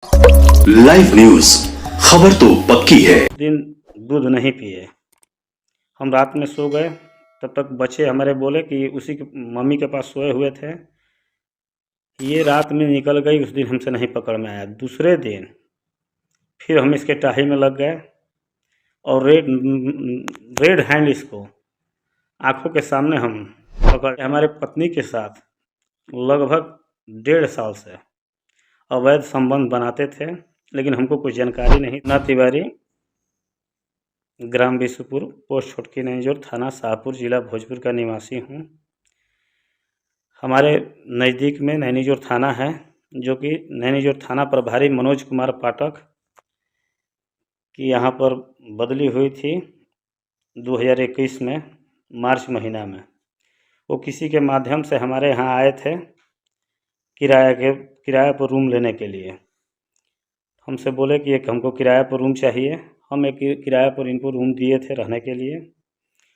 Live news खबर तो पक्की है। दिन दूध नहीं पिए। हम रात में सो गए, तब तक बच्चे हमारे बोले कि उसी के मम्मी के पास सोए हुए थे। ये रात में निकल गई, उस दिन हमसे नहीं पकड़ में आया। दूसरे दिन फिर हम इसके टाही में लग गए और रेड हैंड इसको आंखों के सामने हम पकड़। हमारे पत्नी के साथ लगभग 1.5 साल से अवैध संबंध बनाते थे, लेकिन हमको कोई जानकारी नहीं। ना तिवारी, ग्राम विशुपुर, पोस्ट छोटकी नैनीजोर, थाना शाहपुर, जिला भोजपुर का निवासी हूँ। हमारे नज़दीक में नैनीजोर थाना है, जो कि नैनीजोर थाना प्रभारी मनोज कुमार पाठक की यहाँ पर बदली हुई थी 2021 में मार्च महीना में। वो किसी के माध्यम से हमारे यहाँ आए थे किराए पर रूम लेने के लिए। हमसे बोले कि एक हमको किराए पर रूम चाहिए। हम एक किराए पर इनको रूम दिए थे रहने के लिए।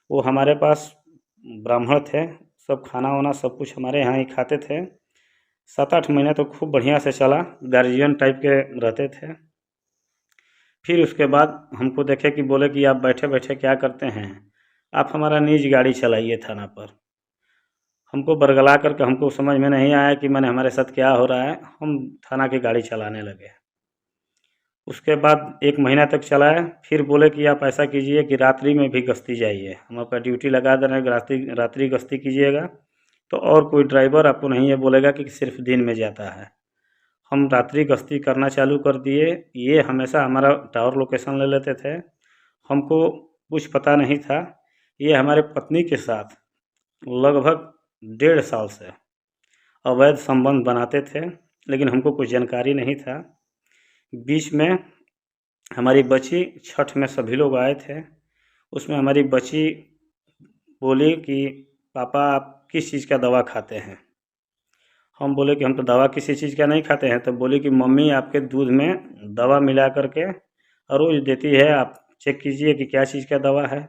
वो हमारे पास ब्राह्मण थे, सब खाना वाना सब कुछ हमारे यहाँ ही खाते थे। 7-8 महीने तो खूब बढ़िया से चला, गार्जियन टाइप के रहते थे। फिर उसके बाद हमको देखे कि बोले कि आप बैठे बैठे क्या करते हैं, आप हमारा निजी गाड़ी चलाइए थाना पर। हमको बरगला करके हमको समझ में नहीं आया कि मैंने हमारे साथ क्या हो रहा है। हम थाना की गाड़ी चलाने लगे। उसके बाद 1 महीना तक चलाए। फिर बोले कि आप ऐसा कीजिए कि रात्रि में भी गश्ती जाइए, हम आपका ड्यूटी लगा दे रहे हैं, रात्रि गश्ती कीजिएगा तो और कोई ड्राइवर आपको नहीं ये बोलेगा कि सिर्फ दिन में जाता है। हम रात्रि गश्ती करना चालू कर दिए। ये हमेशा हमारा टावर लोकेशन ले लेते थे, हमको कुछ पता नहीं था। ये हमारे पत्नी के साथ लगभग 1.5 साल से अवैध संबंध बनाते थे, लेकिन हमको कोई जानकारी नहीं था। बीच में हमारी बच्ची, छठ में सभी लोग आए थे, उसमें हमारी बच्ची बोली कि पापा आप किस चीज़ का दवा खाते हैं। हम बोले कि हम तो दवा किसी चीज़ का नहीं खाते हैं। तो बोली कि मम्मी आपके दूध में दवा मिला करके रोज़ देती है, आप चेक कीजिए कि क्या चीज़ का दवा है।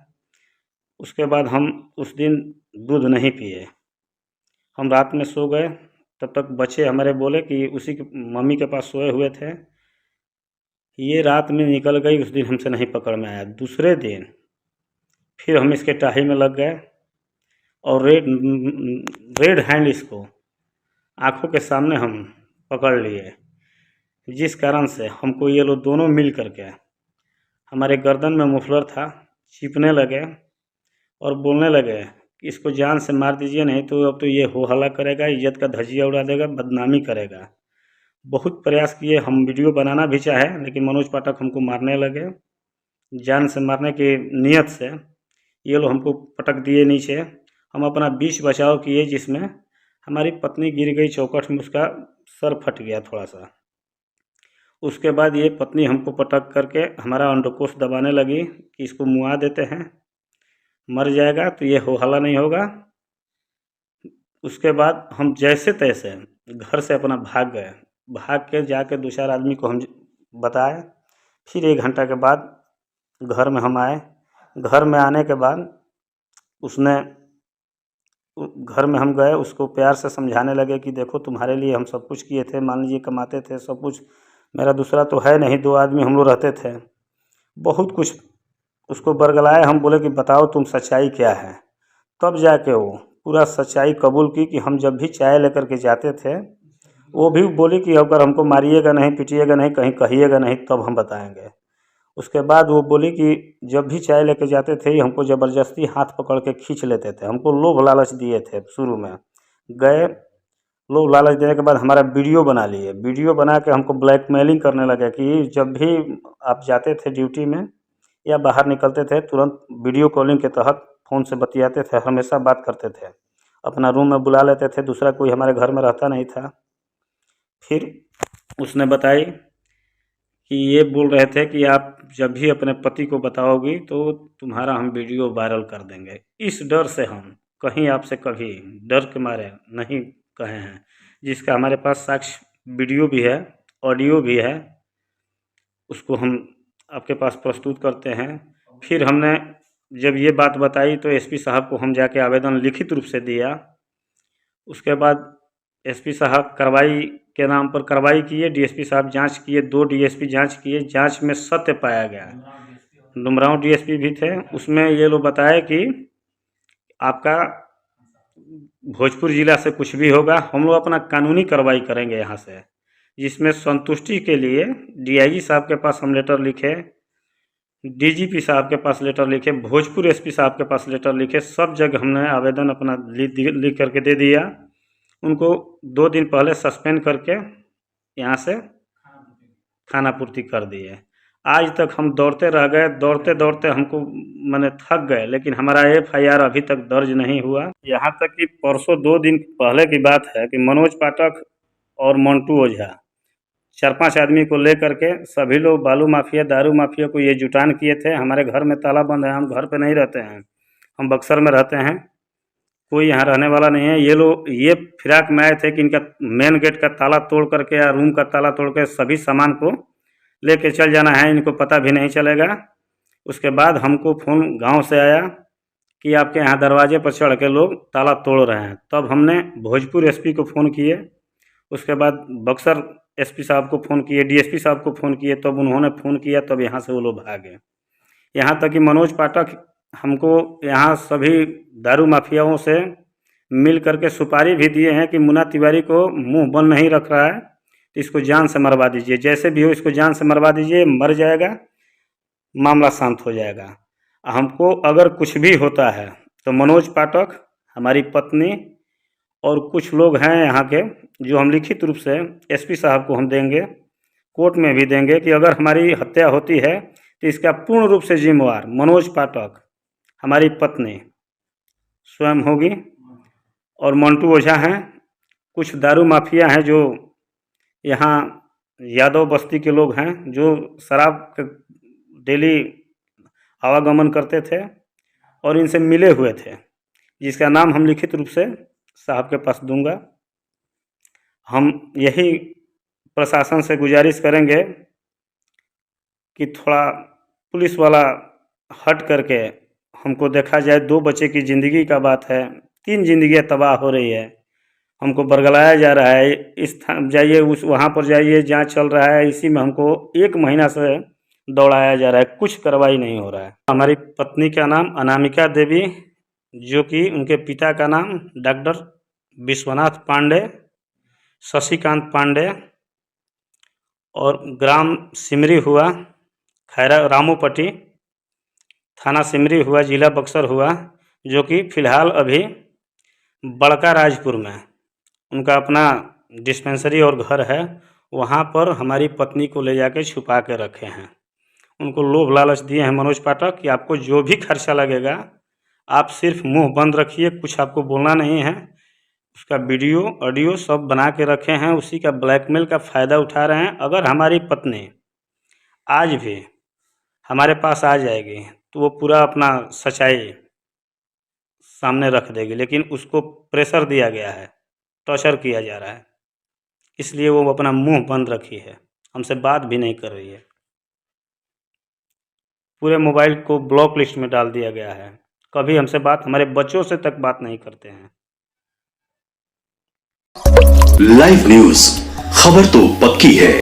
उसके बाद हम उस दिन दूध नहीं पिए। हम रात में सो गए, तब तक बच्चे हमारे बोले कि उसी के मम्मी के पास सोए हुए थे। ये रात में निकल गई, उस दिन हमसे नहीं पकड़ में आया। दूसरे दिन फिर हम इसके टाही में लग गए और रेड हैंड इसको आंखों के सामने हम पकड़ लिए, जिस कारण से हमको ये लोग दोनों मिल करके हमारे गर्दन में मुफलर था, चीपने लगे और बोलने लगे कि इसको जान से मार दीजिए, नहीं तो अब तो ये हो हल्ला करेगा, इज्जत का धज्जिया उड़ा देगा, बदनामी करेगा। बहुत प्रयास किए, हम वीडियो बनाना भी चाहे, लेकिन मनोज पाठक हमको मारने लगे। जान से मारने की नीयत से ये लोग हमको पटक दिए नीचे। हम अपना बीच बचाव किए, जिसमें हमारी पत्नी गिर गई चौखट में, उसका सर फट गया थोड़ा सा। उसके बाद ये पत्नी हमको पटक करके हमारा अंडकोश दबाने लगी कि इसको मुआ देते हैं, मर जाएगा तो ये हो हल्ला नहीं होगा। उसके बाद हम जैसे तैसे घर से अपना भाग गए। भाग के जाके 2-4 आदमी को हम बताए। फिर 1 घंटा के बाद घर में हम आए। घर में आने के बाद उसने घर में हम गए, उसको प्यार से समझाने लगे कि देखो तुम्हारे लिए हम सब कुछ किए थे, मान लीजिए कमाते थे सब कुछ, मेरा दूसरा तो है नहीं, 2 आदमी हम लोग रहते थे। बहुत कुछ उसको बरगलाए। हम बोले कि बताओ तुम सच्चाई क्या है। तब जाके वो पूरा सच्चाई कबूल की कि हम जब भी चाय लेकर के जाते थे, वो भी बोली कि अगर हमको मारिएगा नहीं, पीटिएगा नहीं, कहीं कहिएगा नहीं, तब हम बताएंगे। उसके बाद वो बोली कि जब भी चाय लेके जाते थे हमको ज़बरदस्ती हाथ पकड़ के खींच लेते थे। हमको लोभ लालच दिए थे शुरू में। गए, लोभ लालच देने के बाद हमारा वीडियो बना लिए। वीडियो बना के हमको ब्लैकमेलिंग करने लगे कि जब भी आप जाते थे ड्यूटी में या बाहर निकलते थे, तुरंत वीडियो कॉलिंग के तहत फ़ोन से बतियाते थे, हमेशा बात करते थे। अपना रूम में बुला लेते थे, दूसरा कोई हमारे घर में रहता नहीं था। फिर उसने बताई कि ये बोल रहे थे कि आप जब भी अपने पति को बताओगी तो तुम्हारा हम वीडियो वायरल कर देंगे। इस डर से हम कहीं आपसे कभी डर के मारे नहीं कहे हैं, जिसका हमारे पास साक्ष्य वीडियो भी है, ऑडियो भी है, उसको हम आपके पास प्रस्तुत करते हैं। फिर हमने जब ये बात बताई तो एसपी साहब को हम जाके आवेदन लिखित रूप से दिया। उसके बाद एसपी साहब कार्रवाई के नाम पर कार्रवाई किए। डीएसपी साहब जांच किए, 2 डीएसपी जांच किए। जांच में सत्य पाया गया। डुमरांव डीएसपी भी थे। उसमें ये लोग बताए कि आपका भोजपुर ज़िला से कुछ भी होगा, हम लोग अपना कानूनी कार्रवाई करेंगे यहाँ से। जिसमें संतुष्टि के लिए डीआईजी साहब के पास हम लेटर लिखे, डीजीपी साहब के पास लेटर लिखे, भोजपुर एसपी साहब के पास लेटर लिखे। सब जगह हमने आवेदन अपना लिख करके दे दिया। उनको 2 दिन पहले सस्पेंड करके यहाँ से खाना पूर्ति कर दिए। आज तक हम दौड़ते रह गए, दौड़ते दौड़ते हमको मैंने थक गए, लेकिन हमारा एफआईआर अभी तक दर्ज नहीं हुआ। यहाँ तक कि परसों 2 दिन पहले की बात है कि मनोज पाठक और मंटू ओझा 4-5 आदमी को लेकर के सभी लोग बालू माफिया, दारू माफिया को ये जुटान किए थे। हमारे घर में ताला बंद है, हम घर पे नहीं रहते हैं, हम बक्सर में रहते हैं, कोई यहाँ रहने वाला नहीं है। ये लोग ये फिराक में आए थे कि इनका मेन गेट का ताला तोड़ करके या रूम का ताला तोड़ के सभी सामान को लेके चल जाना है, इनको पता भी नहीं चलेगा। उसके बाद हमको फ़ोन गांव से आया कि आपके यहाँ दरवाजे पर चढ़ के लोग ताला तोड़ रहे हैं। तब हमने भोजपुर एसपी को फ़ोन किए, उसके बाद बक्सर एसपी साहब को फ़ोन किए, डीएसपी साहब को फ़ोन किए, तब उन्होंने फ़ोन किया, तब यहाँ से वो लोग भागे। यहाँ तक कि मनोज पाठक हमको यहाँ सभी दारू माफियाओं से मिल करके सुपारी भी दिए हैं कि मुन्ना तिवारी को मुंह बंद नहीं रख रहा है तो इसको जान से मरवा दीजिए, जैसे भी हो इसको जान से मरवा दीजिए, मर जाएगा, मामला शांत हो जाएगा। हमको अगर कुछ भी होता है तो मनोज पाठक, हमारी पत्नी और कुछ लोग हैं यहाँ के, जो हम लिखित रूप से एसपी साहब को हम देंगे, कोर्ट में भी देंगे कि अगर हमारी हत्या होती है तो इसका पूर्ण रूप से जिम्मेवार मनोज पाठक, हमारी पत्नी स्वयं होगी, और मंटू ओझा हैं। कुछ दारू माफिया हैं जो यहाँ यादव बस्ती के लोग हैं, जो शराब डेली आवागमन करते थे और इनसे मिले हुए थे, जिसका नाम हम लिखित रूप से साहब के पास दूंगा। हम यही प्रशासन से गुजारिश करेंगे कि थोड़ा पुलिस वाला हट करके हमको देखा जाए। 2 बच्चे की ज़िंदगी का बात है, 3 ज़िंदगियाँ तबाह हो रही है, हमको बरगलाया जा रहा है। इस जाइए, उस वहाँ पर जाइए, जांच चल रहा है, इसी में हमको 1 महीना से दौड़ाया जा रहा है, कुछ कार्रवाई नहीं हो रहा है। हमारी पत्नी का नाम अनामिका देवी, जो कि उनके पिता का नाम डॉक्टर विश्वनाथ पांडे, शशिकांत पांडे, और ग्राम सिमरी हुआ, खैरा रामूपट्टी, थाना सिमरी हुआ, जिला बक्सर हुआ, जो कि फ़िलहाल अभी बड़का राजपुर में उनका अपना डिस्पेंसरी और घर है, वहाँ पर हमारी पत्नी को ले जाके छुपा के रखे हैं। उनको लोभ लालच दिए हैं मनोज पाठक कि आपको जो भी खर्चा लगेगा आप सिर्फ मुंह बंद रखिए, कुछ आपको बोलना नहीं है। उसका वीडियो ऑडियो सब बना के रखे हैं, उसी का ब्लैकमेल का फ़ायदा उठा रहे हैं। अगर हमारी पत्नी आज भी हमारे पास आ जाएगी तो वो पूरा अपना सच्चाई सामने रख देगी, लेकिन उसको प्रेशर दिया गया है, टॉर्चर किया जा रहा है, इसलिए वो अपना मुंह बंद रखी है, हमसे बात भी नहीं कर रही है। पूरे मोबाइल को ब्लॉक लिस्ट में डाल दिया गया है, कभी हमसे बात, हमारे बच्चों से तक बात नहीं करते हैं। लाइव न्यूज, खबर तो पक्की है।